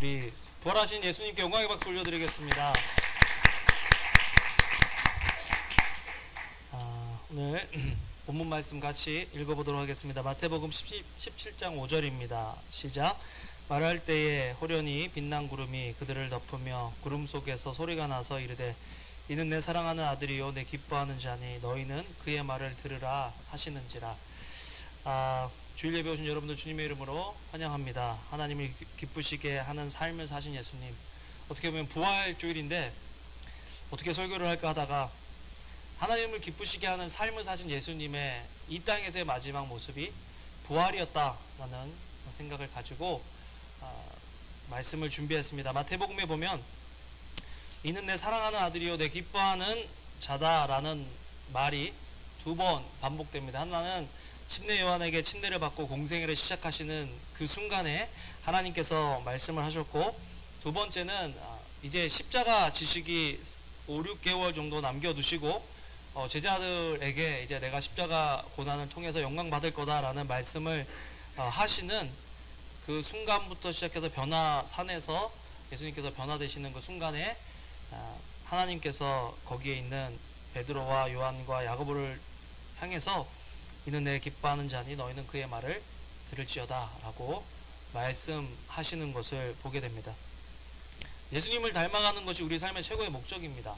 우리 부활하신 예수님께 영광의 박수 올려드리겠습니다. 오늘 본문 말씀 같이 읽어보도록 하겠습니다. 마태복음 17장 5절입니다. 시작. 말할 때에 호련히 빛난 구름이 그들을 덮으며 구름 속에서 소리가 나서 이르되 이는 내 사랑하는 아들이요 내 기뻐하는 자니 너희는 그의 말을 들으라 하시는지라. 주일 예배 오신 여러분들 주님의 이름으로 환영합니다. 하나님을 기쁘시게 하는 삶을 사신 예수님, 어떻게 보면 부활 주일인데 어떻게 설교를 할까 하다가 하나님을 기쁘시게 하는 삶을 사신 예수님의 이 땅에서의 마지막 모습이 부활이었다라는 생각을 가지고 말씀을 준비했습니다. 마태복음에 보면 이는 내 사랑하는 아들이요 내 기뻐하는 자다라는 말이 두 번 반복됩니다. 하나는 침례 요한에게 침례를 받고 공생애를 시작하시는 그 순간에 하나님께서 말씀을 하셨고, 두 번째는 이제 십자가 지시기 5, 6개월 정도 남겨두시고 제자들에게 이제 내가 십자가 고난을 통해서 영광 받을 거다라는 말씀을 하시는 그 순간부터 시작해서 변화산에서 예수님께서 변화되시는 그 순간에 하나님께서 거기에 있는 베드로와 요한과 야고보를 향해서 이는 내 기뻐하는 자니 너희는 그의 말을 들을지어다 라고 말씀하시는 것을 보게 됩니다. 예수님을 닮아가는 것이 우리 삶의 최고의 목적입니다.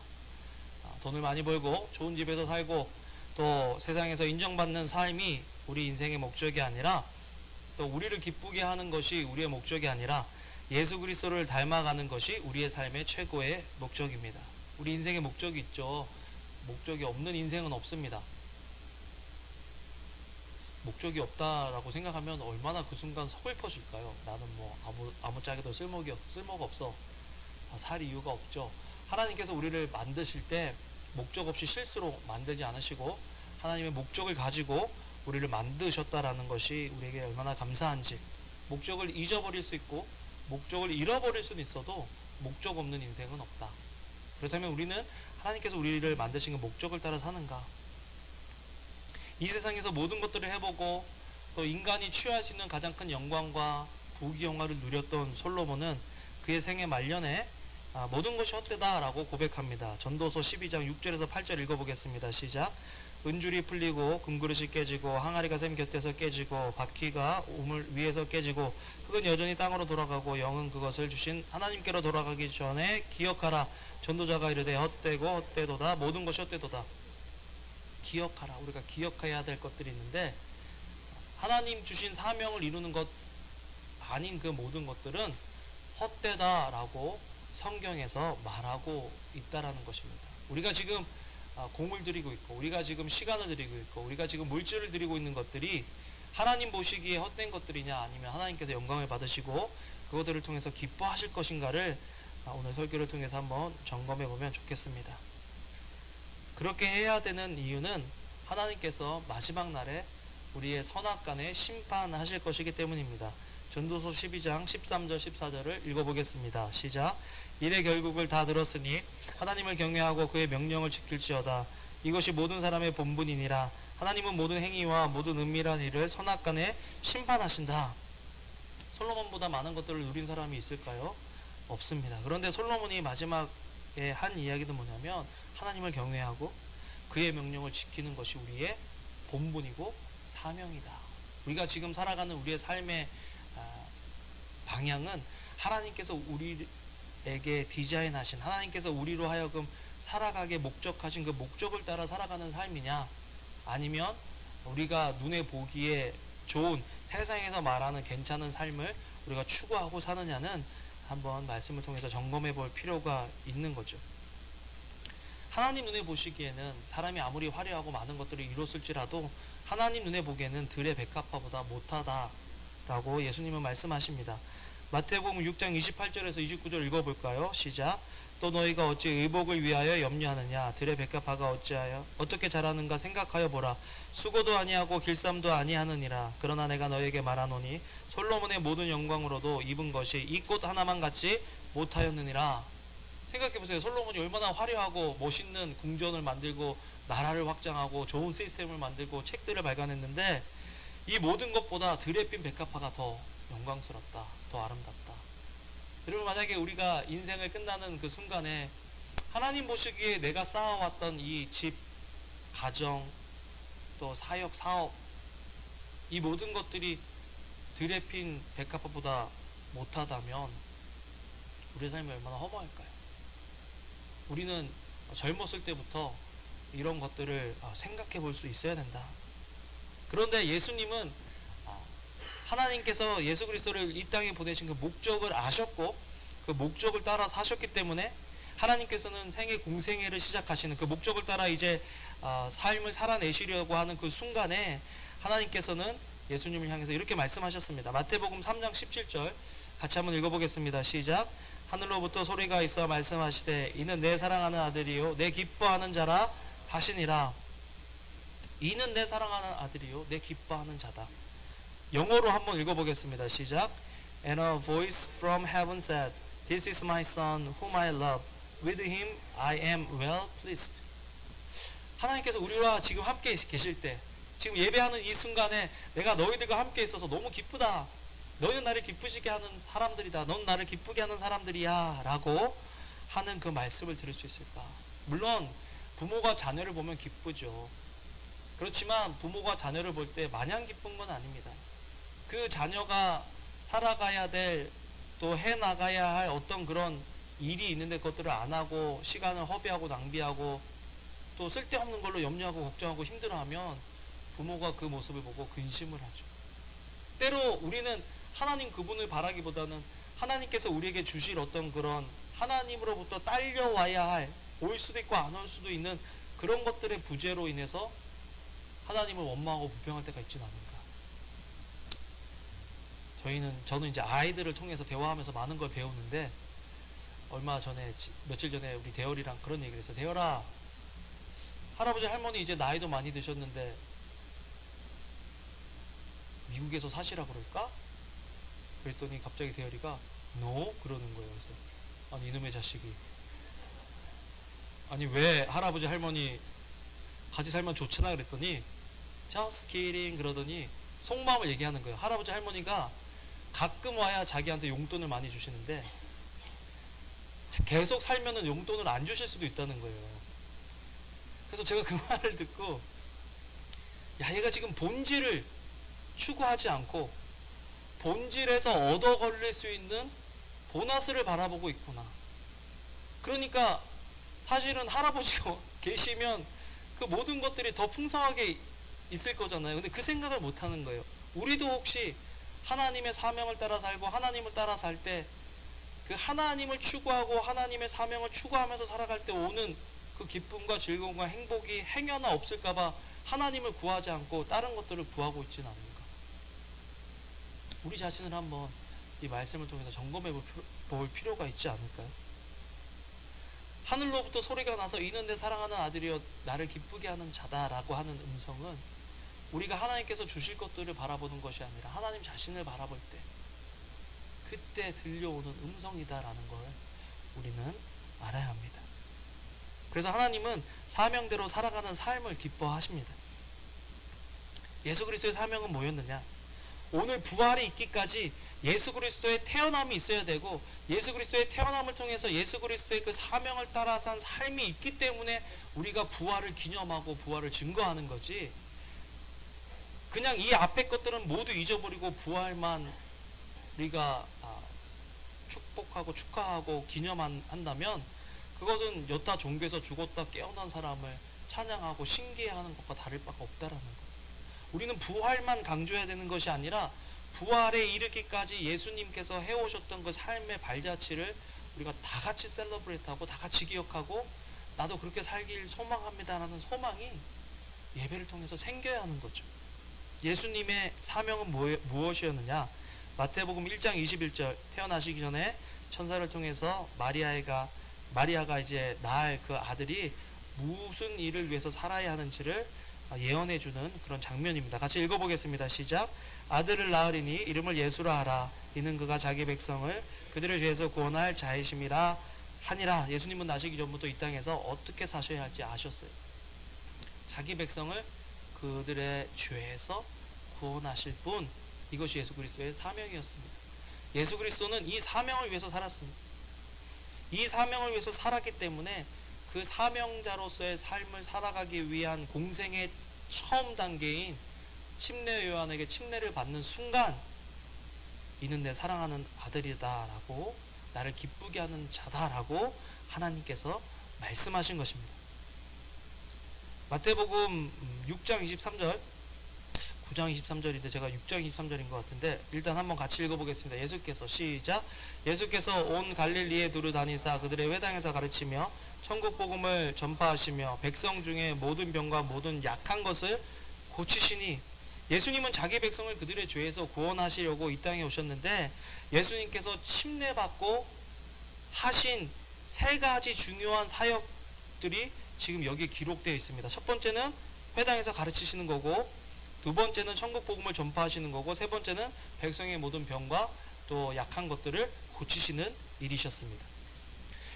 돈을 많이 벌고 좋은 집에서 살고 또 세상에서 인정받는 삶이 우리 인생의 목적이 아니라, 또 우리를 기쁘게 하는 것이 우리의 목적이 아니라 예수 그리스도를 닮아가는 것이 우리의 삶의 최고의 목적입니다. 우리 인생의 목적이 있죠. 목적이 없는 인생은 없습니다. 목적이 없다라고 생각하면 얼마나 그 순간 서글퍼질까요? 나는 뭐 아무짝에도 쓸모가 없어. 살 이유가 없죠. 하나님께서 우리를 만드실 때 목적 없이 실수로 만들지 않으시고 하나님의 목적을 가지고 우리를 만드셨다라는 것이 우리에게 얼마나 감사한지. 목적을 잊어버릴 수 있고 목적을 잃어버릴 수는 있어도 목적 없는 인생은 없다. 그렇다면 우리는 하나님께서 우리를 만드신 그 목적을 따라 사는가? 이 세상에서 모든 것들을 해보고 또 인간이 취할 수 있는 가장 큰 영광과 부귀영화를 누렸던 솔로몬은 그의 생애 말년에 모든 것이 헛되다라고 고백합니다. 전도서 12장 6절에서 8절 읽어보겠습니다. 시작. 은줄이 풀리고 금그릇이 깨지고 항아리가 샘 곁에서 깨지고 바퀴가 우물 위에서 깨지고 흙은 여전히 땅으로 돌아가고 영은 그것을 주신 하나님께로 돌아가기 전에 기억하라. 전도자가 이르되 헛되고 헛되도다. 모든 것이 헛되도다. 기억하라. 우리가 기억해야 될 것들이 있는데 하나님 주신 사명을 이루는 것 아닌 그 모든 것들은 헛되다라고 성경에서 말하고 있다라는 것입니다. 우리가 지금 공을 들이고 있고 우리가 지금 시간을 들이고 있고 우리가 지금 물질을 들이고 있는 것들이 하나님 보시기에 헛된 것들이냐, 아니면 하나님께서 영광을 받으시고 그것들을 통해서 기뻐하실 것인가를 오늘 설교를 통해서 한번 점검해 보면 좋겠습니다. 그렇게 해야 되는 이유는 하나님께서 마지막 날에 우리의 선악간에 심판하실 것이기 때문입니다. 전도서 12장 13절 14절을 읽어보겠습니다. 시작. 이래 결국을 다 들었으니 하나님을 경외하고 그의 명령을 지킬지어다. 이것이 모든 사람의 본분이니라. 하나님은 모든 행위와 모든 은밀한 일을 선악간에 심판하신다. 솔로몬보다 많은 것들을 누린 사람이 있을까요? 없습니다. 그런데 솔로몬이 마지막에 한 이야기는 뭐냐면 하나님을 경외하고 그의 명령을 지키는 것이 우리의 본분이고 사명이다. 우리가 지금 살아가는 우리의 삶의 방향은 하나님께서 우리에게 디자인하신, 하나님께서 우리로 하여금 살아가게 목적하신 그 목적을 따라 살아가는 삶이냐, 아니면 우리가 눈에 보기에 좋은 세상에서 말하는 괜찮은 삶을 우리가 추구하고 사느냐는 한번 말씀을 통해서 점검해 볼 필요가 있는 거죠. 하나님 눈에 보시기에는 사람이 아무리 화려하고 많은 것들을 이뤘을지라도 하나님 눈에 보기에는 들의 백합화보다 못하다라고 예수님은 말씀하십니다. 마태복음 6장 28절에서 29절 읽어볼까요? 시작. 또 너희가 어찌 의복을 위하여 염려하느냐? 들의 백합화가 어떻게 자라는가 생각하여 보라. 수고도 아니하고 길쌈도 아니하느니라. 그러나 내가 너희에게 말하노니 솔로몬의 모든 영광으로도 입은 것이 이 꽃 하나만 같지 못하였느니라. 생각해보세요. 솔로몬이 얼마나 화려하고 멋있는 궁전을 만들고 나라를 확장하고 좋은 시스템을 만들고 책들을 발간했는데 이 모든 것보다 들에 핀 백합화가 더 영광스럽다, 더 아름답다. 여러분, 만약에 우리가 인생을 끝나는 그 순간에 하나님 보시기에 내가 쌓아왔던 이 집, 가정, 또 사역, 사업, 이 모든 것들이 들에 핀 백합화보다 못하다면 우리의 삶이 얼마나 허무할까요? 우리는 젊었을 때부터 이런 것들을 생각해 볼 수 있어야 된다. 그런데 예수님은 하나님께서 예수 그리스도를 이 땅에 보내신 그 목적을 아셨고 그 목적을 따라 사셨기 때문에 하나님께서는 생애 공생애를 시작하시는 그 목적을 따라 이제 삶을 살아내시려고 하는 그 순간에 하나님께서는 예수님을 향해서 이렇게 말씀하셨습니다. 마태복음 3장 17절 같이 한번 읽어보겠습니다. 시작. 하늘로부터 소리가 있어 말씀하시되 이는 내 사랑하는 아들이요 내 기뻐하는 자라 하시니라. 이는 내 사랑하는 아들이요 내 기뻐하는 자다. 영어로 한번 읽어보겠습니다. 시작. And a voice from heaven said, This is my son whom I love. With him I am well pleased. 하나님께서 우리와 지금 함께 계실 때, 지금 예배하는 이 순간에 내가 너희들과 함께 있어서 너무 기쁘다. 너희는 나를 기쁘시게 하는 사람들이다. 넌 나를 기쁘게 하는 사람들이야. 라고 하는 그 말씀을 들을 수 있을까? 물론 부모가 자녀를 보면 기쁘죠. 그렇지만 부모가 자녀를 볼 때 마냥 기쁜 건 아닙니다. 그 자녀가 살아가야 될, 또 해나가야 할 어떤 그런 일이 있는데 그것들을 안 하고 시간을 허비하고 낭비하고 또 쓸데없는 걸로 염려하고 걱정하고 힘들어하면 부모가 그 모습을 보고 근심을 하죠. 때로 우리는 하나님 그분을 바라기보다는 하나님께서 우리에게 주실 어떤 그런 하나님으로부터 딸려와야 할, 올 수도 있고 안 올 수도 있는 그런 것들의 부재로 인해서 하나님을 원망하고 불평할 때가 있지는 않은가. 저는 이제 아이들을 통해서 대화하면서 많은 걸 배우는데, 얼마 전에, 며칠 전에 우리 대열이랑 그런 얘기를 했어요. 대열아, 할아버지 할머니 이제 나이도 많이 드셨는데 미국에서 사시라 그럴까? 그랬더니 갑자기 대열이가 No? 그러는 거예요. 그래서 아니 이놈의 자식이, 아니 왜 할아버지 할머니 같이 살면 좋잖아 그랬더니 Just kidding 그러더니 속마음을 얘기하는 거예요. 할아버지 할머니가 가끔 와야 자기한테 용돈을 많이 주시는데 계속 살면은 용돈을 안 주실 수도 있다는 거예요. 그래서 제가 그 말을 듣고, 야, 얘가 지금 본질을 추구하지 않고 본질에서 얻어 걸릴 수 있는 보너스를 바라보고 있구나. 그러니까 사실은 할아버지가 계시면 그 모든 것들이 더 풍성하게 있을 거잖아요. 근데 그 생각을 못 하는 거예요. 우리도 혹시 하나님의 사명을 따라 살고 하나님을 따라 살 때 그 하나님을 추구하고 하나님의 사명을 추구하면서 살아갈 때 오는 그 기쁨과 즐거움과 행복이 행여나 없을까봐 하나님을 구하지 않고 다른 것들을 구하고 있지는 않은가. 우리 자신을 한번 이 말씀을 통해서 점검해 볼 필요가 있지 않을까요? 하늘로부터 소리가 나서 이는 내 사랑하는 아들이여 나를 기쁘게 하는 자다라고 하는 음성은 우리가 하나님께서 주실 것들을 바라보는 것이 아니라 하나님 자신을 바라볼 때 그때 들려오는 음성이다라는 걸 우리는 알아야 합니다. 그래서 하나님은 사명대로 살아가는 삶을 기뻐하십니다. 예수 그리스도의 사명은 뭐였느냐? 오늘 부활이 있기까지 예수 그리스도의 태어남이 있어야 되고 예수 그리스도의 태어남을 통해서 예수 그리스도의 그 사명을 따라 산 삶이 있기 때문에 우리가 부활을 기념하고 부활을 증거하는 거지, 그냥 이 앞에 것들은 모두 잊어버리고 부활만 우리가 축복하고 축하하고 기념한다면 그것은 여타 종교에서 죽었다 깨어난 사람을 찬양하고 신기해하는 것과 다를 바가 없다라는 것. 우리는 부활만 강조해야 되는 것이 아니라 부활에 이르기까지 예수님께서 해오셨던 그 삶의 발자취를 우리가 다 같이 셀러브레이트하고 다 같이 기억하고 나도 그렇게 살길 소망합니다라는 소망이 예배를 통해서 생겨야 하는 거죠. 예수님의 사명은 무엇이었느냐? 마태복음 1장 21절, 태어나시기 전에 천사를 통해서 마리아가 이제 낳을 그 아들이 무슨 일을 위해서 살아야 하는지를 예언해주는 그런 장면입니다. 같이 읽어보겠습니다. 시작. 아들을 낳으리니 이름을 예수라 하라. 이는 그가 자기 백성을 그들을 죄에서 구원할 자이심이라 하니라. 예수님은 나시기 전부터 이 땅에서 어떻게 사셔야 할지 아셨어요. 자기 백성을 그들의 죄에서 구원하실 분, 이것이 예수 그리스도의 사명이었습니다. 예수 그리스도는 이 사명을 위해서 살았습니다. 이 사명을 위해서 살았기 때문에 그 사명자로서의 삶을 살아가기 위한 공생의 처음 단계인 침례 요한에게 침례를 받는 순간 이는 내 사랑하는 아들이다 라고, 나를 기쁘게 하는 자다라고 하나님께서 말씀하신 것입니다. 마태복음 6장 23절, 9장 23절인데 제가 6장 23절인 것 같은데 일단 한번 같이 읽어보겠습니다. 예수께서, 시작. 예수께서 온 갈릴리에 두루 다니사 그들의 회당에서 가르치며 천국 복음을 전파하시며 백성 중에 모든 병과 모든 약한 것을 고치시니, 예수님은 자기 백성을 그들의 죄에서 구원하시려고 이 땅에 오셨는데 예수님께서 침례받고 하신 세 가지 중요한 사역들이 지금 여기에 기록되어 있습니다. 첫 번째는 회당에서 가르치시는 거고, 두 번째는 천국 복음을 전파하시는 거고, 세 번째는 백성의 모든 병과 또 약한 것들을 고치시는 일이셨습니다.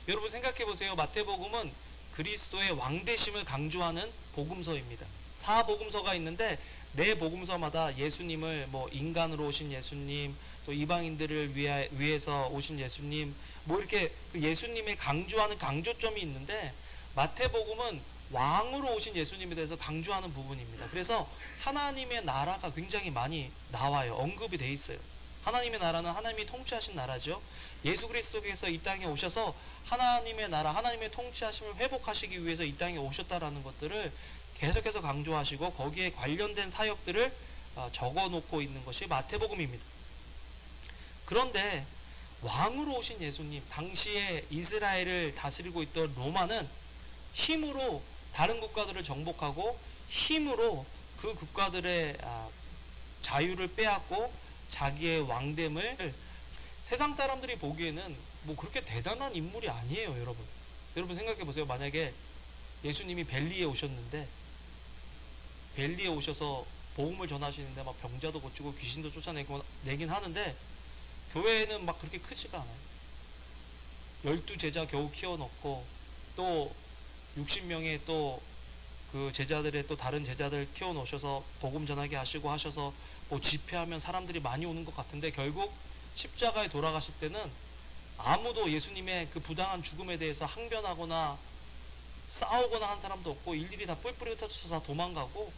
여러분 생각해 보세요. 마태복음은 그리스도의 왕되심을 강조하는 복음서입니다. 4복음서가 있는데 네 복음서마다 예수님을 인간으로 오신 예수님, 또 이방인들을 위해서 오신 예수님, 이렇게 그 예수님의 강조하는 강조점이 있는데 마태복음은 왕으로 오신 예수님에 대해서 강조하는 부분입니다. 그래서 하나님의 나라가 굉장히 많이 나와요. 언급이 돼 있어요. 하나님의 나라는 하나님이 통치하신 나라죠. 예수 그리스도께서 이 땅에 오셔서 하나님의 나라, 하나님의 통치하심을 회복하시기 위해서 이 땅에 오셨다라는 것들을 계속해서 강조하시고 거기에 관련된 사역들을 적어놓고 있는 것이 마태복음입니다. 그런데 왕으로 오신 예수님, 당시에 이스라엘을 다스리고 있던 로마는 힘으로 다른 국가들을 정복하고 힘으로 그 국가들의 자유를 빼앗고 자기의 왕됨을, 세상 사람들이 보기에는 그렇게 대단한 인물이 아니에요. 여러분 생각해 보세요. 만약에 예수님이 벨리에 오셨는데, 벨리에 오셔서 복음을 전하시는데 막 병자도 고치고 귀신도 쫓아내긴 하는데 교회는 막 그렇게 크지가 않아요. 12제자 겨우 키워놓고 또 60명의 또 그 제자들의 또 다른 제자들 키워놓으셔서 복음 전하게 하시고 하셔서 집회하면 사람들이 많이 오는 것 같은데 결국 십자가에 돌아가실 때는 아무도 예수님의 그 부당한 죽음에 대해서 항변하거나 싸우거나 한 사람도 없고 일일이 다 뿔뿔이 흩어져서 다 도망가고,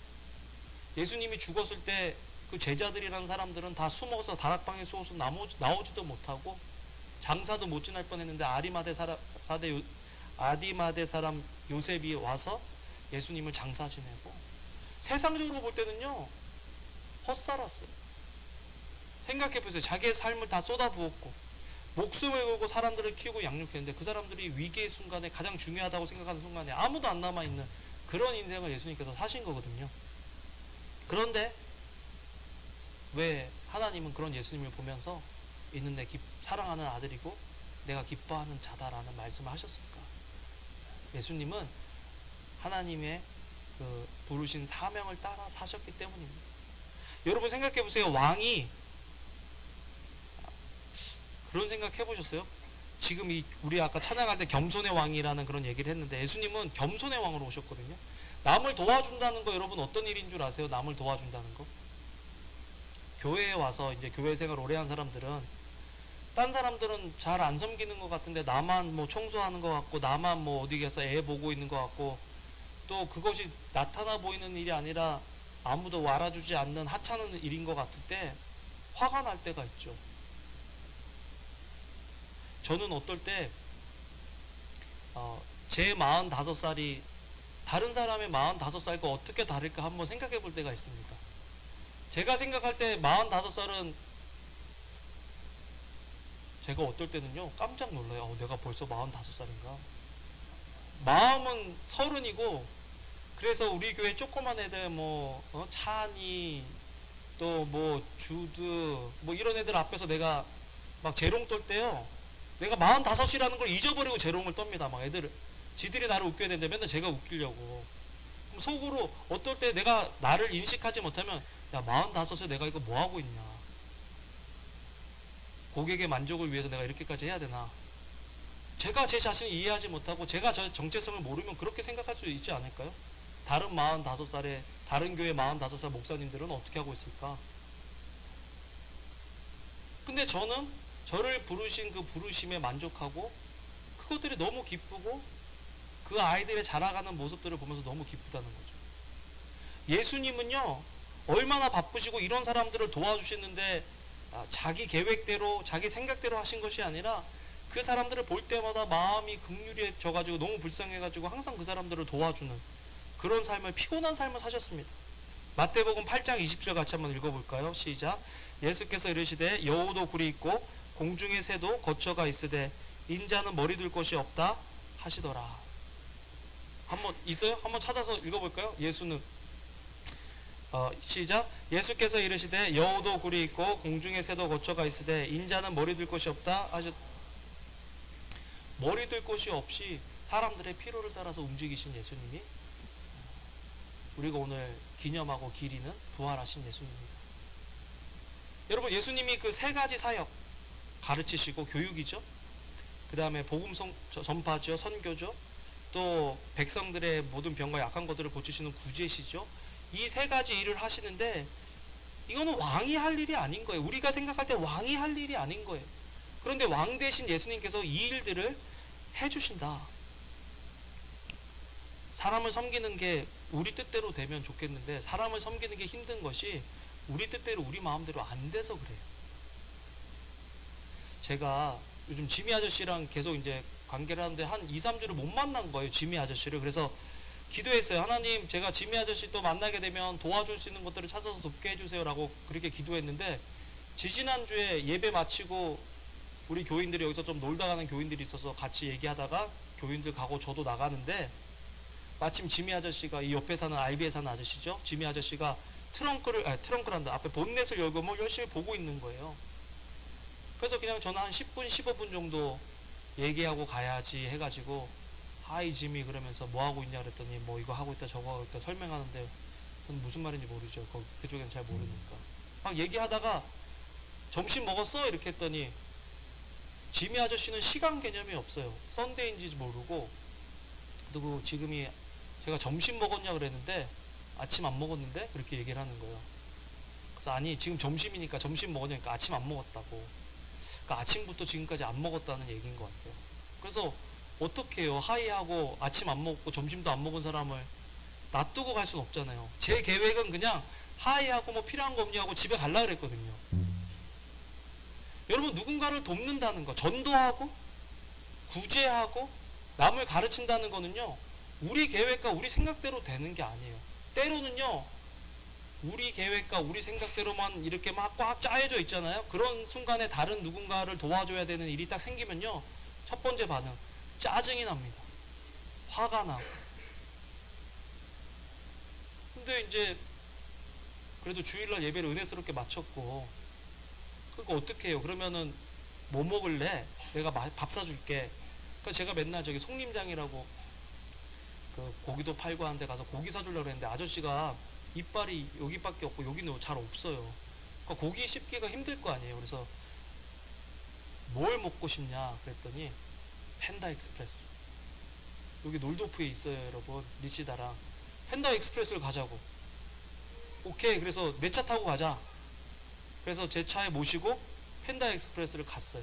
예수님이 죽었을 때 그 제자들이라는 사람들은 다 숨어서 다락방에 숨어서 나오지도 못하고 장사도 못 지날 뻔했는데 아디마대 사람 요셉이 와서 예수님을 장사 지내고, 세상적으로 볼 때는요 헛살았어요. 생각해보세요. 자기의 삶을 다 쏟아부었고 목숨을 걸고 사람들을 키우고 양육했는데 그 사람들이 위기의 순간에 가장 중요하다고 생각하는 순간에 아무도 안 남아있는 그런 인생을 예수님께서 사신 거거든요. 그런데 왜 하나님은 그런 예수님을 보면서 이는 내 사랑하는 아들이고 내가 기뻐하는 자다라는 말씀을 하셨을까? 예수님은 하나님의 그 부르신 사명을 따라 사셨기 때문입니다. 여러분 생각해 보세요. 왕이, 그런 생각 해보셨어요? 지금 우리 아까 찬양할 때 겸손의 왕이라는 그런 얘기를 했는데 예수님은 겸손의 왕으로 오셨거든요. 남을 도와준다는 거 여러분 어떤 일인 줄 아세요? 남을 도와준다는 거? 교회에 와서 이제 교회 생활 오래 한 사람들은, 딴 사람들은 잘 안 섬기는 것 같은데 나만 청소하는 것 같고 나만 어디 가서 애 보고 있는 것 같고, 또 그것이 나타나 보이는 일이 아니라 아무도 알아주지 않는 하찮은 일인 것 같을 때 화가 날 때가 있죠. 저는 어떨 때 제 45살이 다른 사람의 45살과 어떻게 다를까 한번 생각해 볼 때가 있습니다. 제가 생각할 때 45살은 제가 어떨 때는요 깜짝 놀라요. 내가 벌써 45살인가? 마음은 30이고, 그래서 우리 교회 조그만 애들 찬이 또 주드 이런 애들 앞에서 내가 막 재롱 떨 때요, 내가 45이라는 걸 잊어버리고 재롱을 떱니다. 막 지들이 나를 웃겨야 되는데 맨날 제가 웃기려고. 그럼 속으로 어떨 때 내가 나를 인식하지 못하면, 야 45에 내가 이거 뭐하고 있냐, 고객의 만족을 위해서 내가 이렇게까지 해야 되나. 제가 제 자신을 이해하지 못하고 제가 저 정체성을 모르면 그렇게 생각할 수 있지 않을까요? 다른 45살에 다른 교회 45살 목사님들은 어떻게 하고 있을까? 근데 저는 저를 부르신 그 부르심에 만족하고 그것들이 너무 기쁘고 그 아이들의 자라가는 모습들을 보면서 너무 기쁘다는 거죠. 예수님은요, 얼마나 바쁘시고 이런 사람들을 도와주시는데 자기 계획대로 자기 생각대로 하신 것이 아니라 그 사람들을 볼 때마다 마음이 긍휼해져가지고 너무 불쌍해가지고 항상 그 사람들을 도와주는 그런 삶을, 피곤한 삶을 사셨습니다. 마태복음 8장 20절 같이 한번 읽어볼까요? 시작. 예수께서 이르시되 여우도 굴이 있고 공중의 새도 거처가 있으되 인자는 머리 둘 곳이 없다 하시더라. 한번 있어요? 한번 찾아서 읽어볼까요? 예수는 시작. 예수께서 이르시되 여우도 굴이 있고 공중의 새도 거처가 있으되 인자는 머리 둘 곳이 없다 하셨. 머리 둘 곳이 없이 사람들의 필요를 따라서 움직이신 예수님이 우리가 오늘 기념하고 기리는 부활하신 예수님입니다. 여러분, 예수님이 그 세 가지 사역 가르치시고 교육이죠. 그 다음에 복음 전파죠, 선교죠. 또 백성들의 모든 병과 약한 것들을 고치시는 구제시죠. 이 세 가지 일을 하시는데 이거는 왕이 할 일이 아닌 거예요. 우리가 생각할 때 왕이 할 일이 아닌 거예요. 그런데 왕 대신 예수님께서 이 일들을 해주신다. 사람을 섬기는 게 우리 뜻대로 되면 좋겠는데 사람을 섬기는 게 힘든 것이 우리 뜻대로 우리 마음대로 안 돼서 그래요. 제가 요즘 지미 아저씨랑 계속 이제 관계를 하는데 한 2, 3주를 못 만난 거예요. 지미 아저씨를. 그래서 기도했어요. 하나님, 제가 지미 아저씨 또 만나게 되면 도와줄 수 있는 것들을 찾아서 돕게 해주세요 라고 그렇게 기도했는데, 지지난주에 예배 마치고 우리 교인들이 여기서 좀 놀다 가는 교인들이 있어서 같이 얘기하다가 교인들 가고 저도 나가는데 마침 지미 아저씨가, 이 옆에 사는 IB에 사는 아저씨죠. 지미 아저씨가 트렁크란다. 앞에 본넷을 열고 뭐 열심히 보고 있는 거예요. 그래서 그냥 저는 한 10분, 15분 정도 얘기하고 가야지 해가지고 하이 지미 그러면서 뭐 하고 있냐 그랬더니 뭐 이거 하고 있다 저거 하고 있다 설명하는데 저는 무슨 말인지 모르죠. 그쪽엔 잘 모르니까. 막 얘기하다가 점심 먹었어? 이렇게 했더니 지미 아저씨는 시간 개념이 없어요. 썬데이인지 모르고, 그리고 지금이 제가 점심 먹었냐 그랬는데 아침 안 먹었는데 그렇게 얘기를 하는 거예요. 그래서 아니 지금 점심이니까 점심 먹었냐니까 아침 안 먹었다고. 그러니까 아침부터 지금까지 안 먹었다는 얘기인 것 같아요. 그래서 어떻게 해요? 하이하고 아침 안 먹고 점심도 안 먹은 사람을 놔두고 갈 수는 없잖아요. 제 계획은 그냥 하이하고 뭐 필요한 거 없냐고 집에 갈라 그랬거든요. 여러분, 누군가를 돕는다는 거, 전도하고 구제하고 남을 가르친다는 거는요, 우리 계획과 우리 생각대로 되는 게 아니에요. 때로는요, 우리 계획과 우리 생각대로만 이렇게 막 꽉 짜여져 있잖아요. 그런 순간에 다른 누군가를 도와줘야 되는 일이 딱 생기면요, 첫 번째 반응, 짜증이 납니다. 화가 나. 근데 이제 그래도 주일날 예배를 은혜스럽게 마쳤고, 그러니까 어떻게 해요? 그러면은 뭐 먹을래? 내가 밥 사줄게. 그러니까 제가 맨날 저기 송림장이라고 그 고기도 팔고 하는 데 가서 고기 사주려고 했는데 아저씨가 이빨이 여기밖에 없고 여기는 잘 없어요. 그러니까 고기 씹기가 힘들 거 아니에요. 그래서 뭘 먹고 싶냐 그랬더니 펜다 익스프레스. 여기 놀도프에 있어요, 여러분. 리치다랑. 펜다 익스프레스를 가자고. 오케이. 그래서 내 차 타고 가자. 그래서 제 차에 모시고 펜다 익스프레스를 갔어요.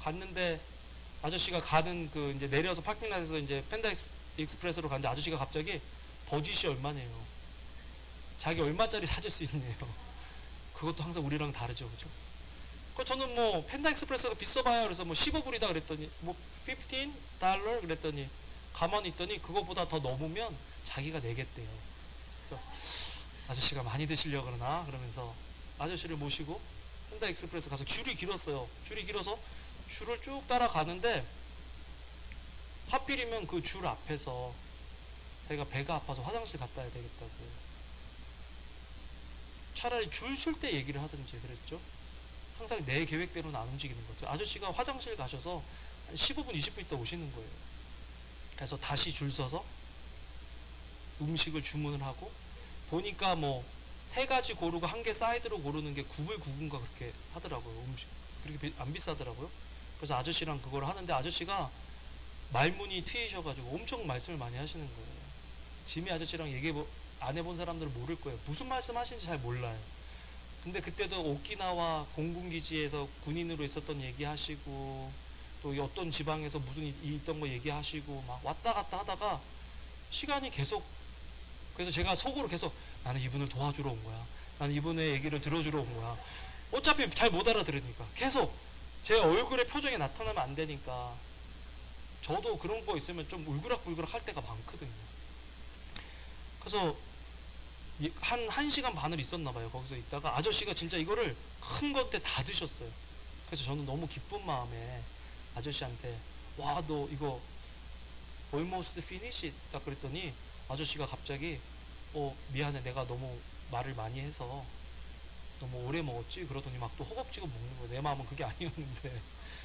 갔는데 아저씨가 가는 그 이제 내려서 파킹plat에서 이제 펜다 익스프레스로 갔는데 아저씨가 갑자기 버짓이 얼마네요. 자기 얼마짜리 사줄 수 있네요. 그것도 항상 우리랑 다르죠, 그죠? 그 저는 뭐 펜다 익스프레스가 비싸봐요. 그래서 뭐 15불이다 그랬더니 뭐 $15 그랬더니 가만히 있더니 그거보다 더 넘으면 자기가 내겠대요. 그래서 아저씨가 많이 드시려고 그러나 그러면서 아저씨를 모시고 펜다 익스프레스 가서 줄이 길었어요. 줄이 길어서 줄을 쭉 따라가는데 하필이면 그 줄 앞에서 자기가 배가 아파서 화장실 갔다 와야 되겠다고. 차라리 줄 설 때 얘기를 하든지 그랬죠. 항상 내 계획대로는 안 움직이는 거죠. 아저씨가 화장실 가셔서 한 15분, 20분 있다 오시는 거예요. 그래서 다시 줄 서서 음식을 주문을 하고 보니까 뭐 3가지 고르고 1개 사이드로 고르는 게 9불 9분가 그렇게 하더라고요. 음식 그렇게 안 비싸더라고요. 그래서 아저씨랑 그걸 하는데 아저씨가 말문이 트이셔가지고 엄청 말씀을 많이 하시는 거예요. 지미 아저씨랑 안 해본 사람들은 모를 거예요. 무슨 말씀 하시는지 잘 몰라요. 근데 그때도 오키나와 공군기지에서 군인으로 있었던 얘기하시고 또 어떤 지방에서 무슨 일이 있던 거 얘기하시고 막 왔다 갔다 하다가 시간이 계속, 그래서 제가 속으로 계속 나는 이분을 도와주러 온 거야, 나는 이분의 얘기를 들어주러 온 거야. 어차피 잘 못 알아들으니까 계속 제 얼굴에 표정이 나타나면 안 되니까 저도 그런 거 있으면 좀 울그락불그락 할 때가 많거든요. 그래서 한 시간 반을 있었나 봐요. 거기서 있다가 아저씨가 진짜 이거를 큰 건데 다 드셨어요. 그래서 저는 너무 기쁜 마음에 아저씨한테 와, 너 이거 almost finish 딱 그랬더니 아저씨가 갑자기 미안해, 내가 너무 말을 많이 해서 너무 오래 먹었지 그러더니 막 또 허겁지겁 먹는 거예요. 내 마음은 그게 아니었는데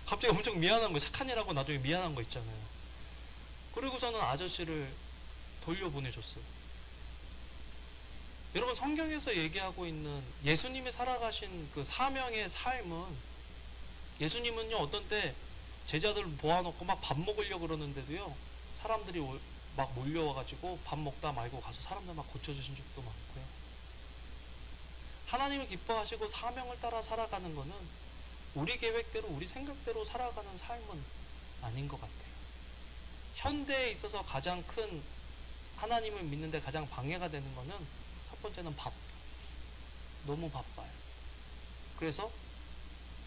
갑자기 엄청 미안한 거, 착한 일하고 나중에 미안한 거 있잖아요. 그리고서는 아저씨를 돌려보내줬어요. 여러분, 성경에서 얘기하고 있는 예수님이 살아가신 그 사명의 삶은, 예수님은요 어떤 때 제자들 모아놓고 막 밥 먹으려고 그러는데도요 사람들이 막 몰려와가지고 밥 먹다 말고 가서 사람들 막 고쳐주신 적도 많고요. 하나님을 기뻐하시고 사명을 따라 살아가는 거는 우리 계획대로 우리 생각대로 살아가는 삶은 아닌 것 같아요. 현대에 있어서 가장 큰, 하나님을 믿는데 가장 방해가 되는 거는 첫 번째는 너무 바빠요. 그래서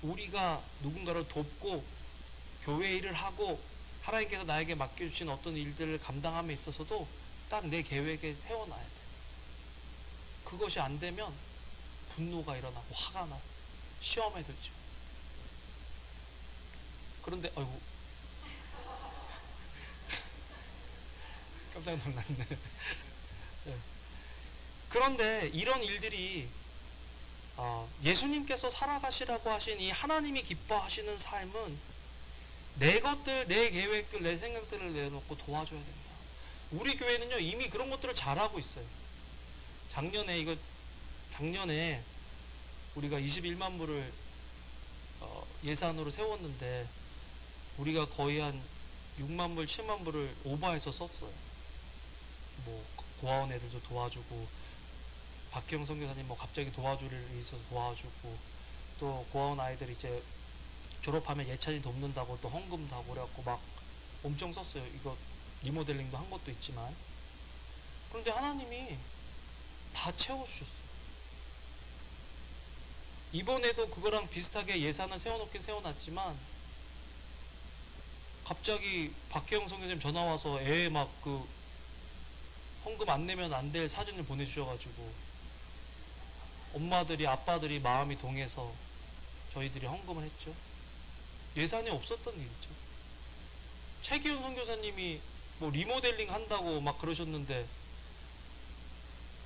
우리가 누군가를 돕고 교회 일을 하고 하나님께서 나에게 맡겨주신 어떤 일들을 감당함에 있어서도 딱 내 계획에 세워놔야 돼요. 그것이 안 되면 분노가 일어나고 화가 나, 시험에 들죠. 그런데 아이고 깜짝 놀랐네. 네. 그런데 이런 일들이 예수님께서 살아가시라고 하신 이 하나님이 기뻐하시는 삶은 내 것들, 내 계획들, 내 생각들을 내놓고 도와줘야 됩니다. 우리 교회는요 이미 그런 것들을 잘하고 있어요. 작년에 우리가 21만 불을 예산으로 세웠는데 우리가 거의 한 6만 불, 7만 불을 오버해서 썼어요. 뭐 고아원 애들도 도와주고, 박희영 선교사님 뭐 갑자기 도와줄 일이 있어서 도와주고, 또 고아원 아이들 이제 졸업하면 예찬이 돕는다고 또 헌금도 하고 그래갖고 막 엄청 썼어요. 이거 리모델링도 한 것도 있지만. 그런데 하나님이 다 채워주셨어요. 이번에도 그거랑 비슷하게 예산을 세워놓긴 세워놨지만 갑자기 박혜영 선교사님 전화와서 애 막 그 헌금 안 내면 안 될 사진을 보내주셔가지고 엄마들이, 아빠들이 마음이 동해서 저희들이 헌금을 했죠. 예산이 없었던 일이죠. 최기훈 선교사님이 뭐 리모델링 한다고 막 그러셨는데,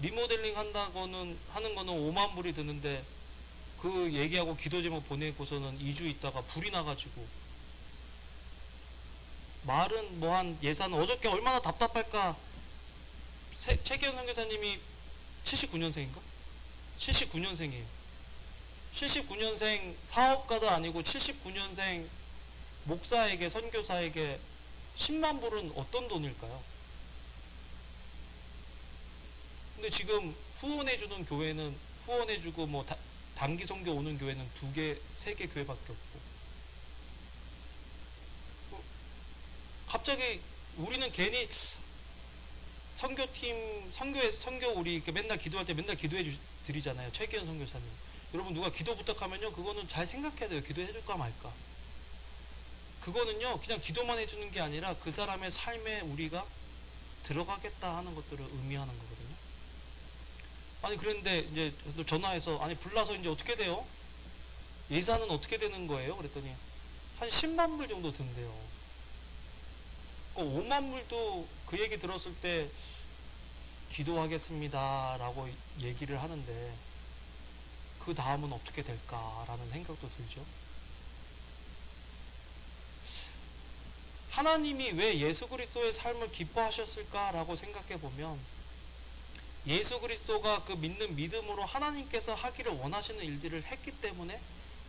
리모델링 한다고는 하는 거는 5만 불이 드는데 그 얘기하고 기도 제목 보내고서는 2주 있다가 불이 나가지고, 말은 뭐 한 예산 어저께 얼마나 답답할까. 최기현 선교사님이 79년생인가? 79년생이에요. 79년생 사업가도 아니고 79년생 목사에게, 선교사에게 10만 불은 어떤 돈일까요? 근데 지금 후원해주는 교회는, 후원해주고 뭐 단기 선교 오는 교회는 2개, 3개 교회밖에 없고, 갑자기 우리는 괜히 선교팀, 선교 우리 이렇게 맨날 기도할 때 맨날 기도해 드리잖아요. 최기현 선교사님. 여러분, 누가 기도 부탁하면요, 그거는 잘 생각해야 돼요. 기도해 줄까 말까. 그거는요, 그냥 기도만 해주는 게 아니라 그 사람의 삶에 우리가 들어가겠다 하는 것들을 의미하는 거거든요. 아니, 그런데 이제 전화해서, 아니, 불나서 이제 어떻게 돼요? 예산은 어떻게 되는 거예요? 그랬더니 한 10만 불 정도 든대요. 5만 불도 그 얘기 들었을 때 기도하겠습니다 라고 얘기를 하는데 그 다음은 어떻게 될까라는 생각도 들죠. 하나님이 왜 예수 그리스도의 삶을 기뻐하셨을까라고 생각해 보면, 예수 그리스도가 그 믿는 믿음으로 하나님께서 하기를 원하시는 일들을 했기 때문에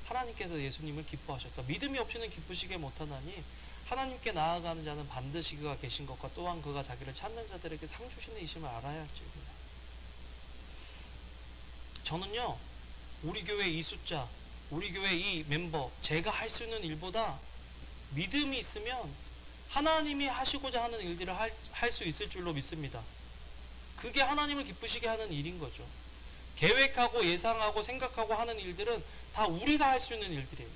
하나님께서 예수님을 기뻐하셨다. 믿음이 없이는 기쁘시게 못하나니 하나님께 나아가는 자는 반드시 그가 계신 것과 또한 그가 자기를 찾는 자들에게 상 주시는 이심을 알아야 할지입니다. 저는요 우리 교회 이 숫자, 우리 교회 이 멤버, 제가 할 수 있는 일보다 믿음이 있으면 하나님이 하시고자 하는 일들을 할 수 있을 줄로 믿습니다. 그게 하나님을 기쁘시게 하는 일인 거죠. 계획하고 예상하고 생각하고 하는 일들은 다 우리가 할 수 있는 일들이에요.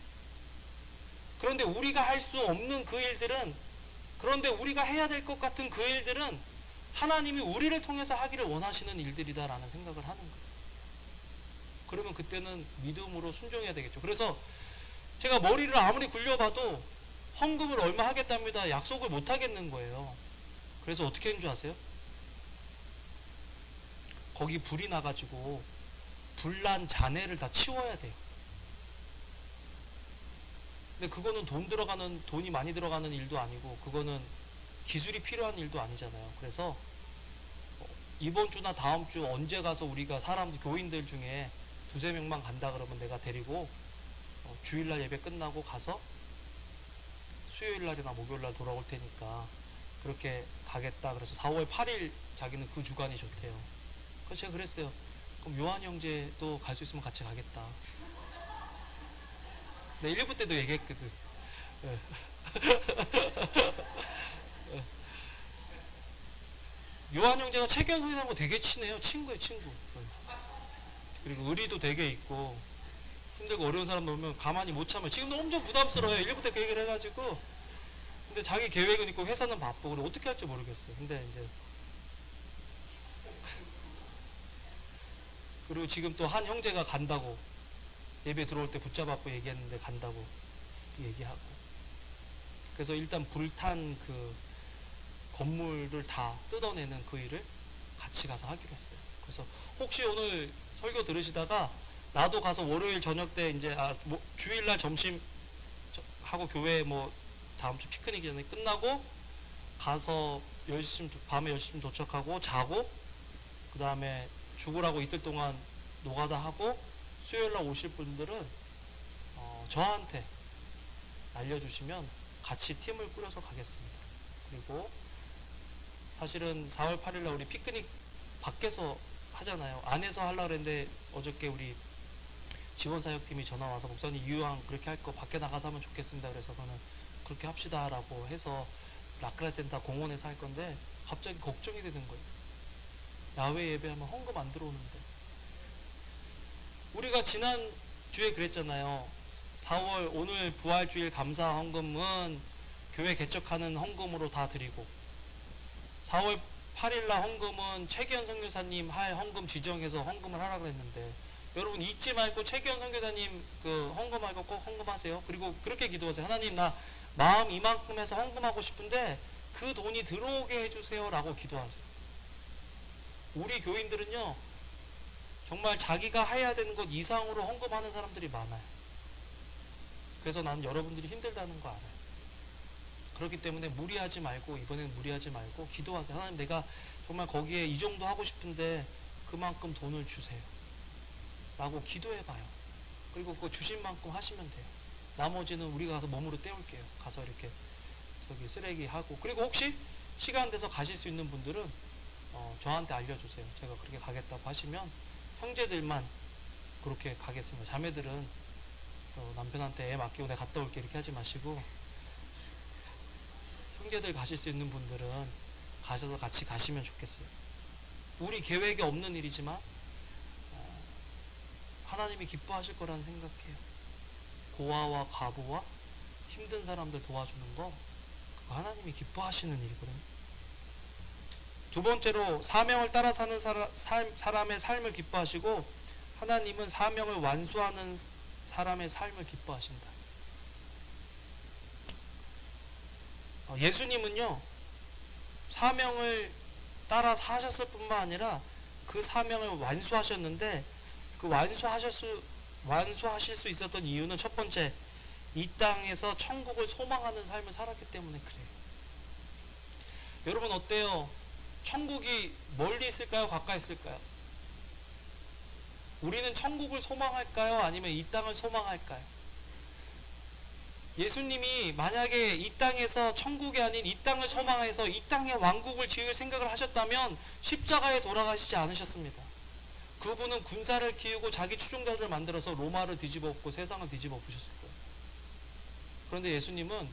그런데 우리가 할 수 없는 그 일들은, 그런데 우리가 해야 될 것 같은 그 일들은 하나님이 우리를 통해서 하기를 원하시는 일들이다라는 생각을 하는 거예요. 그러면 그때는 믿음으로 순종해야 되겠죠. 그래서 제가 머리를 아무리 굴려봐도 헌금을 얼마 하겠답니다. 약속을 못 하겠는 거예요. 그래서 어떻게 했는 줄 아세요? 거기 불이 나가지고 불난 잔해를 다 치워야 돼요. 근데 그거는 돈이 많이 들어가는 일도 아니고, 그거는 기술이 필요한 일도 아니잖아요. 그래서 이번 주나 다음 주 언제 가서 우리가 교인들 중에 두세 명만 간다 그러면 내가 데리고 주일날 예배 끝나고 가서 수요일날이나 목요일날 돌아올 테니까 그렇게 가겠다. 그래서 4월 8일 자기는 그 주간이 좋대요. 그래서 제가 그랬어요. 그럼 요한 형제도 갈 수 있으면 같이 가겠다. 네, 1부 때도 얘기했거든. 네. 요한 형제가 최기현 선생님하고 되게 친해요. 친구예요, 친구. 그리고 의리도 되게 있고, 힘들고 어려운 사람 보면 가만히 못 참아요. 지금도 엄청 부담스러워요. 1부 때 그 얘기를 해가지고. 근데 자기 계획은 있고 회사는 바쁘고, 그래 어떻게 할지 모르겠어요. 근데 이제 그리고 지금 또 한 형제가 간다고, 예배 들어올 때 붙잡았고 얘기했는데 간다고 얘기하고. 그래서 일단 불탄 그 건물을 다 뜯어내는 그 일을 같이 가서 하기로 했어요. 그래서 혹시 오늘 설교 들으시다가 나도 가서 월요일 저녁 때 이제 주일날 점심 하고 교회 다음 주 피크닉 전에 끝나고 가서 10시쯤 밤에 10시쯤 도착하고 자고, 그 다음에 죽으라고 이틀 동안 노가다 하고 수요일날 오실 분들은 저한테 알려주시면 같이 팀을 꾸려서 가겠습니다. 그리고 사실은 4월 8일날 우리 피크닉 밖에서 하잖아요. 안에서 하려고 했는데 어저께 우리 지원사역팀이 전화와서 목사님 이왕 그렇게 할 거 밖에 나가서 하면 좋겠습니다. 그래서 저는 그렇게 합시다 라고 해서 라크라센터 공원에서 할 건데 갑자기 걱정이 되는 거예요. 야외 예배하면 헌금 안 들어오는데. 우리가 지난주에 그랬잖아요. 4월 오늘 부활주일 감사 헌금은 교회 개척하는 헌금으로 다 드리고, 4월 8일날 헌금은 최기현 선교사님 할 헌금 지정해서 헌금을 하라고 했는데, 여러분 잊지 말고 최기현 선교사님 그 헌금하고 꼭 헌금하세요. 그리고 그렇게 기도하세요. 하나님, 나 마음 이만큼 해서 헌금하고 싶은데 그 돈이 들어오게 해주세요 라고 기도하세요. 우리 교인들은요 정말 자기가 해야 되는 것 이상으로 헌금하는 사람들이 많아요. 그래서 나는 여러분들이 힘들다는 거 알아요. 그렇기 때문에 무리하지 말고, 이번에는 무리하지 말고 기도하세요. 하나님, 내가 정말 거기에 이 정도 하고 싶은데 그만큼 돈을 주세요 라고 기도해봐요. 그리고 그 주신 만큼 하시면 돼요. 나머지는 우리가 가서 몸으로 때울게요. 가서 이렇게 저기 쓰레기 하고. 그리고 혹시 시간 돼서 가실 수 있는 분들은 저한테 알려주세요. 제가 그렇게 가겠다고 하시면 형제들만 그렇게 가겠습니다. 자매들은 남편한테 애 맡기고 내가 갔다 올게 이렇게 하지 마시고, 형제들 가실 수 있는 분들은 가셔서 같이 가시면 좋겠어요. 우리 계획에 없는 일이지만 하나님이 기뻐하실 거라는 생각해요. 고아와 과부와 힘든 사람들 도와주는 거, 그거 하나님이 기뻐하시는 일이거든요. 두 번째로 사명을 따라 사는 사람의 삶을 기뻐하시고, 하나님은 사명을 완수하는 사람의 삶을 기뻐하신다. 예수님은요 사명을 따라 사셨을 뿐만 아니라 그 사명을 완수하셨는데, 그 완수하실 수 있었던 이유는 첫 번째, 이 땅에서 천국을 소망하는 삶을 살았기 때문에 그래요. 여러분 어때요? 천국이 멀리 있을까요? 가까이 있을까요? 우리는 천국을 소망할까요? 아니면 이 땅을 소망할까요? 예수님이 만약에 이 땅에서 천국이 아닌 이 땅을 소망해서 이 땅의 왕국을 지을 생각을 하셨다면 십자가에 돌아가시지 않으셨습니다. 그분은 군사를 키우고 자기 추종자들을 만들어서 로마를 뒤집어 엎고 세상을 뒤집어 엎으셨을 거예요. 그런데 예수님은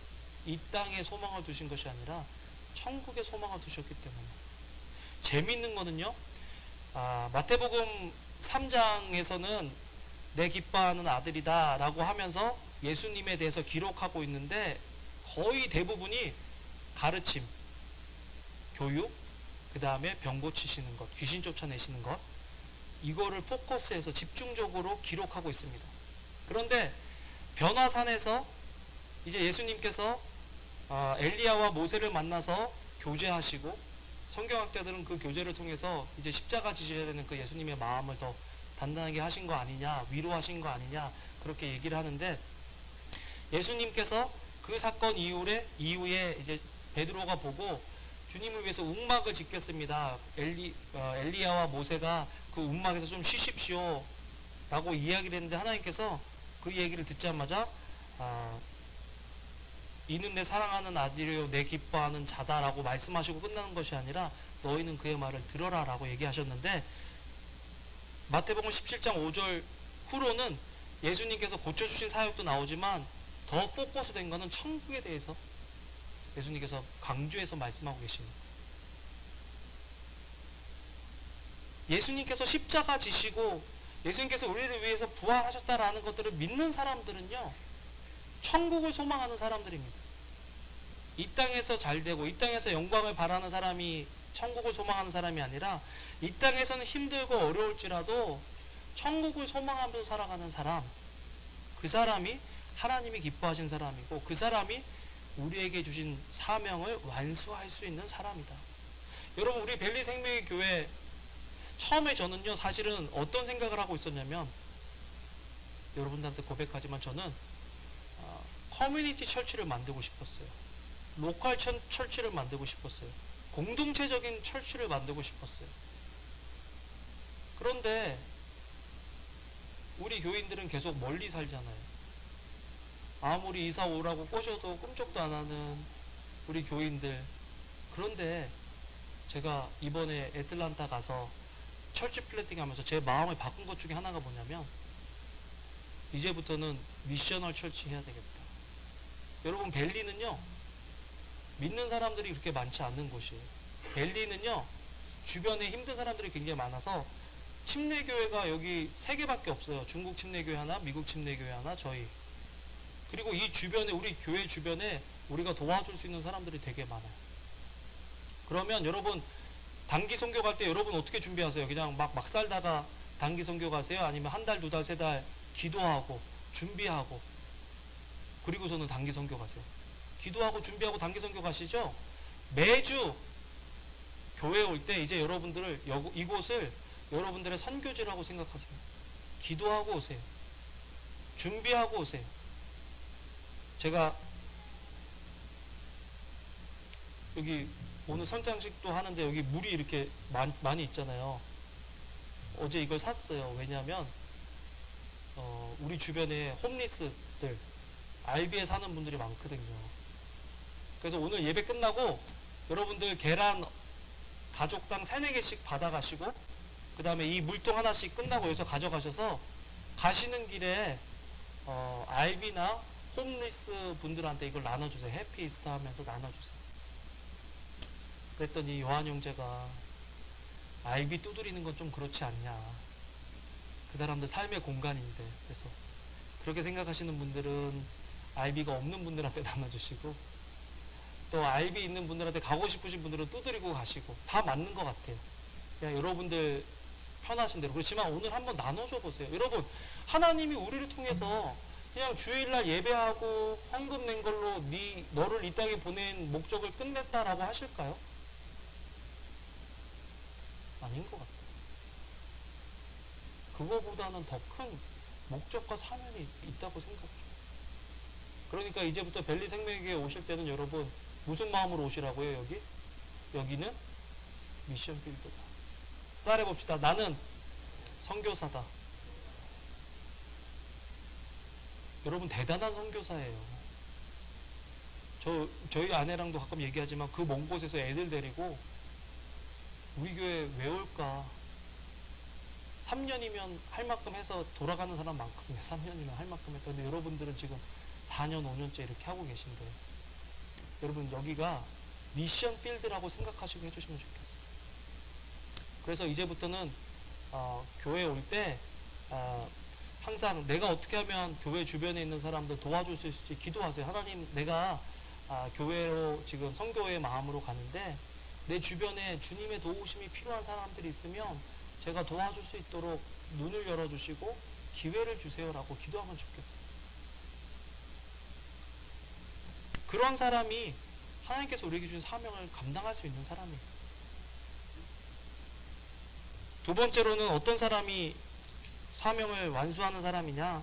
이 땅에 소망을 두신 것이 아니라 천국에 소망을 두셨기 때문에. 재미있는 거는요, 마태복음 3장에서는 내 기뻐하는 아들이다 라고 하면서 예수님에 대해서 기록하고 있는데 거의 대부분이 가르침, 교육, 그 다음에 병 고치시는 것, 귀신 쫓아내시는 것, 이거를 포커스해서 집중적으로 기록하고 있습니다. 그런데 변화산에서 이제 예수님께서 엘리야와 모세를 만나서 교제하시고, 성경학자들은 그 교제를 통해서 이제 십자가 지셔야 되는 그 예수님의 마음을 더 단단하게 하신 거 아니냐, 위로하신 거 아니냐, 그렇게 얘기를 하는데, 예수님께서 그 사건 이후에 이제 베드로가 보고 주님을 위해서 움막을 짓겠습니다. 엘리야와 모세가 그 움막에서 좀 쉬십시오 라고 이야기를 했는데, 하나님께서 그 얘기를 듣자마자 이는 내 사랑하는 아들이요 내 기뻐하는 자다라고 말씀하시고 끝나는 것이 아니라 너희는 그의 말을 들어라 라고 얘기하셨는데, 마태복음 17장 5절 후로는 예수님께서 고쳐주신 사역도 나오지만 더 포커스 된 것은 천국에 대해서 예수님께서 강조해서 말씀하고 계십니다. 예수님께서 십자가 지시고 예수님께서 우리를 위해서 부활하셨다라는 것들을 믿는 사람들은요, 천국을 소망하는 사람들입니다. 이 땅에서 잘되고 이 땅에서 영광을 바라는 사람이 천국을 소망하는 사람이 아니라, 이 땅에서는 힘들고 어려울지라도 천국을 소망하면서 살아가는 사람, 그 사람이 하나님이 기뻐하신 사람이고, 그 사람이 우리에게 주신 사명을 완수할 수 있는 사람이다. 여러분, 우리 벨리 생명의 교회 처음에 저는요, 사실은 어떤 생각을 하고 있었냐면, 여러분들한테 고백하지만 저는 커뮤니티 철치를 만들고 싶었어요. 로컬 철치를 만들고 싶었어요. 공동체적인 철치를 만들고 싶었어요. 그런데 우리 교인들은 계속 멀리 살잖아요. 아무리 이사 오라고 꼬셔도 꿈쩍도 안 하는 우리 교인들. 그런데 제가 이번에 애틀란타 가서 철치 플랜팅 하면서 제 마음을 바꾼 것 중에 하나가 뭐냐면, 이제부터는 미셔널 철치 해야 되겠다. 여러분, 벨리는요, 믿는 사람들이 그렇게 많지 않는 곳이에요. 벨리는요, 주변에 힘든 사람들이 굉장히 많아서 침례교회가 여기 3개밖에 없어요. 중국 침례교회 하나, 미국 침례교회 하나, 저희. 그리고 이 주변에, 우리 교회 주변에 우리가 도와줄 수 있는 사람들이 되게 많아요. 그러면 여러분, 단기 선교 갈 때 여러분 어떻게 준비하세요? 그냥 막 살다가 단기 선교 가세요? 아니면 한 달, 2달, 3달 기도하고 준비하고 그리고서는 단기 선교 가세요? 기도하고 준비하고 단기 선교 가시죠? 매주 교회에 올 때 이제 여러분들을 이곳을 여러분들의 선교지라고 생각하세요. 기도하고 오세요. 준비하고 오세요. 제가 여기 오늘 선장식도 하는데 여기 물이 이렇게 많이 있잖아요. 어제 이걸 샀어요. 왜냐하면 우리 주변에 홈리스들, 알비에 사는 분들이 많거든요. 그래서 오늘 예배 끝나고 여러분들 계란 가족당 3-4개씩 받아가시고, 그 다음에 이 물통 하나씩 끝나고 여기서 가져가셔서 가시는 길에 알비나 홈리스 분들한테 이걸 나눠주세요. 해피 이스터 하면서 나눠주세요. 그랬더니 요한 형제가 알비 두드리는 건 좀 그렇지 않냐. 그 사람들 삶의 공간인데. 그래서 그렇게 생각하시는 분들은 알비가 없는 분들한테 나눠주시고, 또 알비 있는 분들한테 가고 싶으신 분들은 두드리고 가시고, 다 맞는 것 같아요. 그냥 여러분들 편하신 대로. 그렇지만 오늘 한번 나눠줘 보세요. 여러분, 하나님이 우리를 통해서 그냥 주일날 예배하고 헌금 낸 걸로 너를 이 땅에 보낸 목적을 끝냈다라고 하실까요? 아닌 것 같아요. 그거보다는 더 큰 목적과 사명이 있다고 생각해요. 그러니까 이제부터 벨리 생명에게 오실 때는 여러분 무슨 마음으로 오시라고요? 여기는 미션 필드다. 따라해 봅시다. 나는 선교사다. 여러분 대단한 선교사예요. 저희 아내랑도 가끔 얘기하지만 그 먼 곳에서 애들 데리고 우리 교회 왜 올까? 3년이면 할 만큼 해서 돌아가는 사람 많거든요. 3년이면 할 만큼 했다. 근데 여러분들은 지금 4년, 5년째 이렇게 하고 계신데, 여러분 여기가 미션 필드라고 생각하시고 해주시면 좋겠어요. 그래서 이제부터는 교회 올 때 항상 내가 어떻게 하면 교회 주변에 있는 사람들 도와줄 수 있을지 기도하세요. 하나님, 내가 교회로 지금 선교의 마음으로 가는데 내 주변에 주님의 도우심이 필요한 사람들이 있으면 제가 도와줄 수 있도록 눈을 열어주시고 기회를 주세요라고 기도하면 좋겠어요. 그런 사람이 하나님께서 우리에게 주신 사명을 감당할 수 있는 사람이에요. 두 번째로는 어떤 사람이 사명을 완수하는 사람이냐?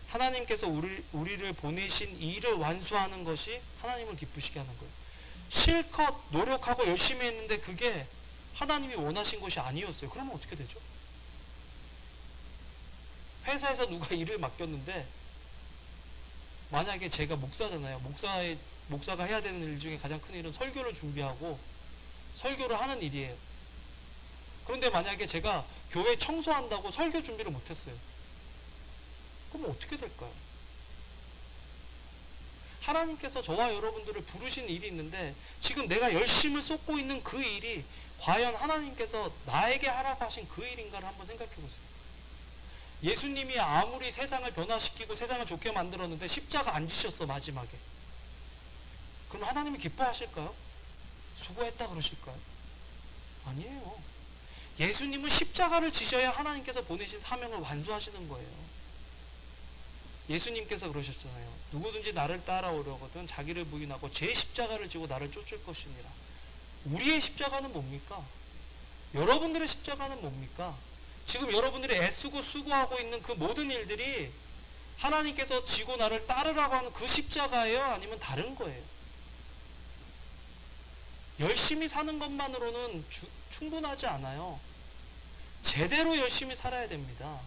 하나님께서 우리를 보내신 이 일을 완수하는 것이 하나님을 기쁘시게 하는 거예요. 실컷 노력하고 열심히 했는데 그게 하나님이 원하신 것이 아니었어요. 그러면 어떻게 되죠? 회사에서 누가 일을 맡겼는데 만약에 제가 목사잖아요. 목사가 해야 되는 일 중에 가장 큰 일은 설교를 준비하고 설교를 하는 일이에요. 그런데 만약에 제가 교회 청소한다고 설교 준비를 못했어요. 그럼 어떻게 될까요? 하나님께서 저와 여러분들을 부르신 일이 있는데 지금 내가 열심을 쏟고 있는 그 일이 과연 하나님께서 나에게 하라고 하신 그 일인가를 한번 생각해 보세요. 예수님이 아무리 세상을 변화시키고 세상을 좋게 만들었는데 십자가 안 지셨어, 마지막에. 그럼 하나님이 기뻐하실까요? 수고했다 그러실까요? 아니에요. 예수님은 십자가를 지셔야 하나님께서 보내신 사명을 완수하시는 거예요. 예수님께서 그러셨잖아요. 누구든지 나를 따라오려거든 자기를 부인하고 제 십자가를 지고 나를 쫓을 것이니라. 우리의 십자가는 뭡니까? 여러분들의 십자가는 뭡니까? 지금 여러분들이 애쓰고 수고하고 있는 그 모든 일들이 하나님께서 지고 나를 따르라고 하는 그 십자가예요? 아니면 다른 거예요? 열심히 사는 것만으로는 충분하지 않아요. 제대로 열심히 살아야 됩니다.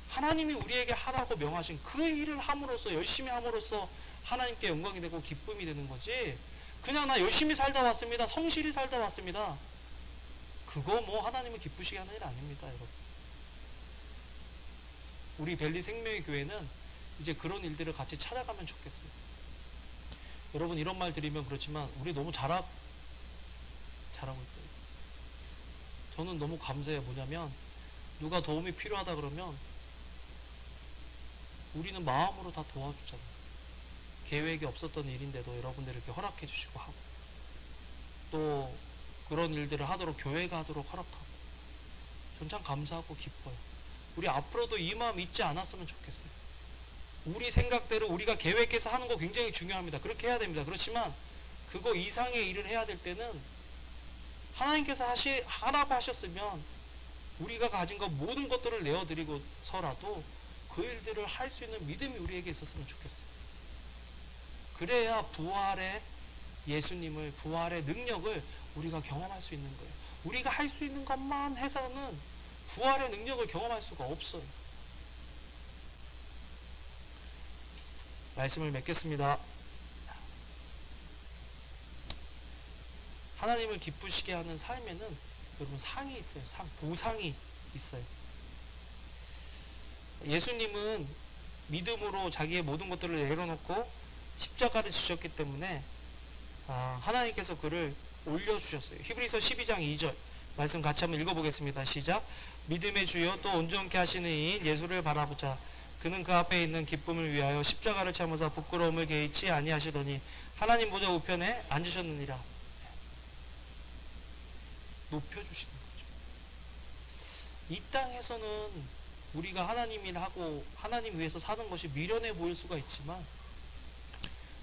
하나님이 우리에게 하라고 명하신 그 일을 함으로써, 열심히 함으로써 하나님께 영광이 되고 기쁨이 되는 거지, 그냥 나 열심히 살다 왔습니다, 성실히 살다 왔습니다, 그거 뭐 하나님을 기쁘시게 하는 일 아닙니다, 여러분. 우리 벨리 생명의 교회는 이제 그런 일들을 같이 찾아가면 좋겠어요. 여러분, 이런 말 드리면 그렇지만 우리 너무 잘하고 있어요. 저는 너무 감사해요. 뭐냐면 누가 도움이 필요하다 그러면 우리는 마음으로 다 도와주잖아요. 계획이 없었던 일인데도 여러분들이 이렇게 허락해 주시고 하고, 또 그런 일들을 하도록 교회가 하도록 허락하고, 전 참 감사하고 기뻐요. 우리 앞으로도 이 마음 잊지 않았으면 좋겠어요. 우리 생각대로 우리가 계획해서 하는 거 굉장히 중요합니다. 그렇게 해야 됩니다. 그렇지만 그거 이상의 일을 해야 될 때는 하나님께서 하라고 하셨으면 우리가 가진 것 모든 것들을 내어드리고서라도 그 일들을 할 수 있는 믿음이 우리에게 있었으면 좋겠어요. 그래야 부활의 예수님을, 부활의 능력을 우리가 경험할 수 있는 거예요. 우리가 할 수 있는 것만 해서는 부활의 능력을 경험할 수가 없어요. 말씀을 맺겠습니다. 하나님을 기쁘시게 하는 삶에는 여러분 상이 있어요. 보상이 있어요. 예수님은 믿음으로 자기의 모든 것들을 내려놓고 십자가를 지셨기 때문에 하나님께서 그를 올려주셨어요. 히브리서 12장 2절 말씀 같이 한번 읽어보겠습니다. 시작. 믿음의 주여 또 온전케 하시는 이인 예수를 바라보자. 그는 그 앞에 있는 기쁨을 위하여 십자가를 참으사 부끄러움을 개의치 아니하시더니 하나님 보좌 우편에 앉으셨느니라. 높여주시는 거죠. 이 땅에서는 우리가 하나님 일하고 하나님 위해서 사는 것이 미련해 보일 수가 있지만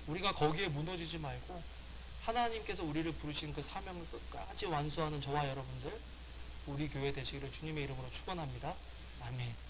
우리가 거기에 무너지지 말고 하나님께서 우리를 부르신 그 사명을 끝까지 완수하는 저와 여러분들, 우리 교회 되시기를 주님의 이름으로 축원합니다. 아멘.